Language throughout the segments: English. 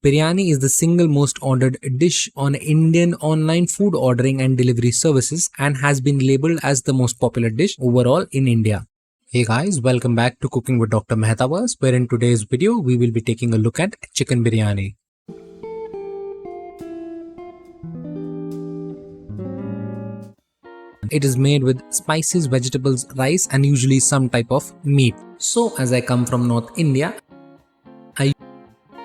Biryani is the single most ordered dish on Indian online food ordering and delivery services and has been labeled as the most popular dish overall in India. Hey guys, welcome back to Cooking with Dr Mehtaverse, where in today's video we will be taking a look at chicken biryani. It is made with spices, vegetables, rice and usually some type of meat. So as I come from North India, I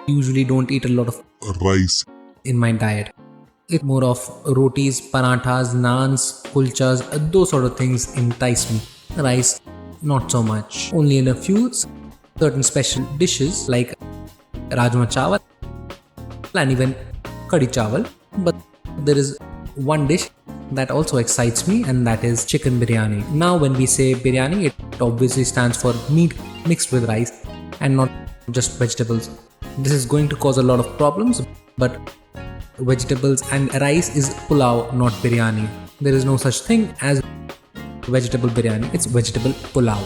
usually don't eat a lot of rice in my diet. It's more of rotis, parathas, naans, kulchas, those sort of things entice me. Rice, not so much. Only in a few certain special dishes like rajma chawal and even kadi chawal. But there is one dish that also excites me, and that is chicken biryani. Now when we say biryani, it obviously stands for meat mixed with rice and not just vegetables. This is going to cause a lot of problems, but vegetables and rice is pulao, not biryani. There is no such thing as vegetable biryani, it's vegetable pulao.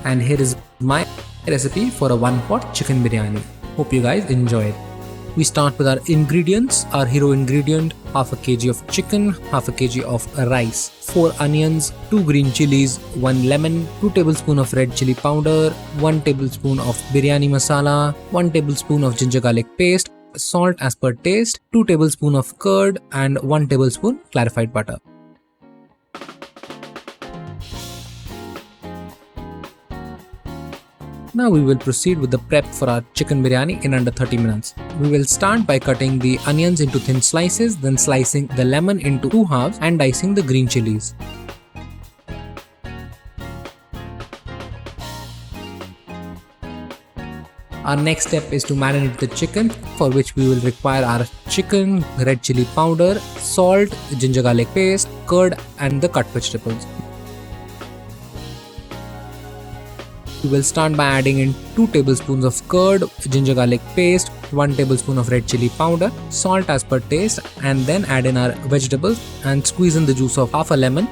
And here is my recipe for a one-pot chicken biryani. Hope you guys enjoy it. We start with our ingredients. Our hero ingredient: half a kg of chicken, half a kg of rice, 4 onions, 2 green chillies, 1 lemon, 2 tablespoons of red chili powder, 1 tablespoon of biryani masala, 1 tablespoon of ginger garlic paste, salt as per taste, 2 tablespoons of curd and 1 tablespoon clarified butter. Now we will proceed with the prep for our chicken biryani in under 30 minutes. We will start by cutting the onions into thin slices, then slicing the lemon into 2 halves and dicing the green chilies. Our next step is to marinate the chicken, for which we will require our chicken, red chili powder, salt, ginger garlic paste, curd and the cut vegetables. We will start by adding in 2 tablespoons of curd, ginger garlic paste, 1 tablespoon of red chili powder, salt as per taste, and then add in our vegetables and squeeze in the juice of half a lemon.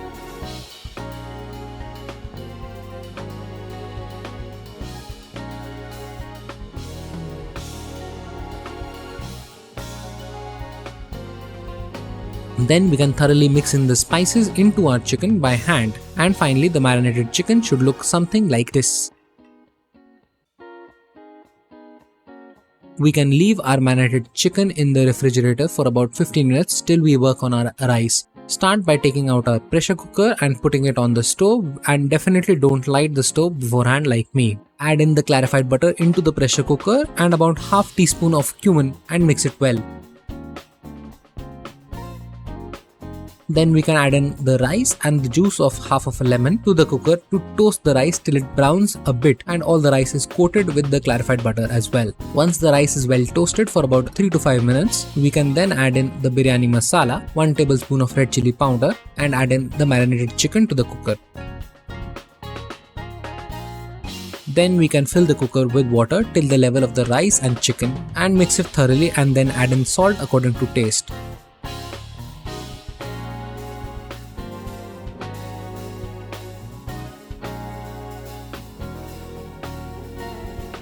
Then we can thoroughly mix in the spices into our chicken by hand, and finally the marinated chicken should look something like this. We can leave our marinated chicken in the refrigerator for about 15 minutes till we work on our rice. Start by taking out our pressure cooker and putting it on the stove, and definitely don't light the stove beforehand like me. Add in the clarified butter into the pressure cooker and about half teaspoon of cumin and mix it well. Then we can add in the rice and the juice of half of a lemon to the cooker to toast the rice till it browns a bit and all the rice is coated with the clarified butter as well. Once the rice is well toasted for about 3 to 5 minutes, we can then add in the biryani masala, 1 tablespoon of red chili powder, and add in the marinated chicken to the cooker. Then we can fill the cooker with water till the level of the rice and chicken and mix it thoroughly, and then add in salt according to taste.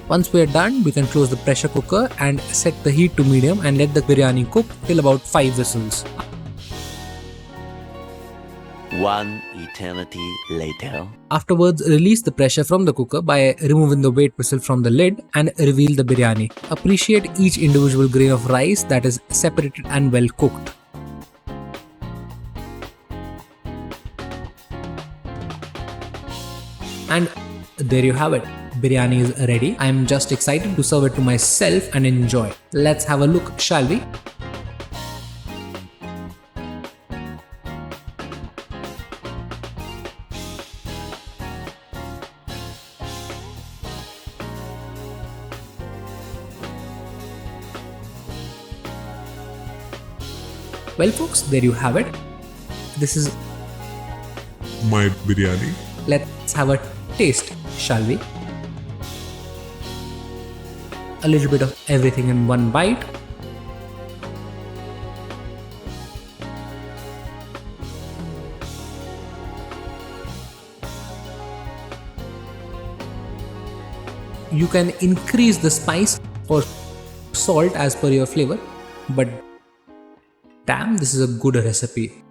Once we are done, we can close the pressure cooker and set the heat to medium and let the biryani cook till about 5 whistles. One eternity later. Afterwards, release the pressure from the cooker by removing the weight whistle from the lid and reveal the biryani. Appreciate each individual grain of rice that is separated and well cooked. And there you have it. Biryani is ready. I am just excited to serve it to myself and enjoy. Let's have a look, shall we? Well folks, there you have it. This is my biryani. Let's have a taste, shall we? A little bit of everything in one bite. You can increase the spice for salt as per your flavor, but damn, this is a good recipe,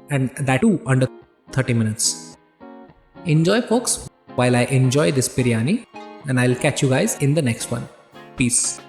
and that too under 30 minutes. Enjoy, folks, while I enjoy this biryani, and I'll catch you guys in the next one. Peace.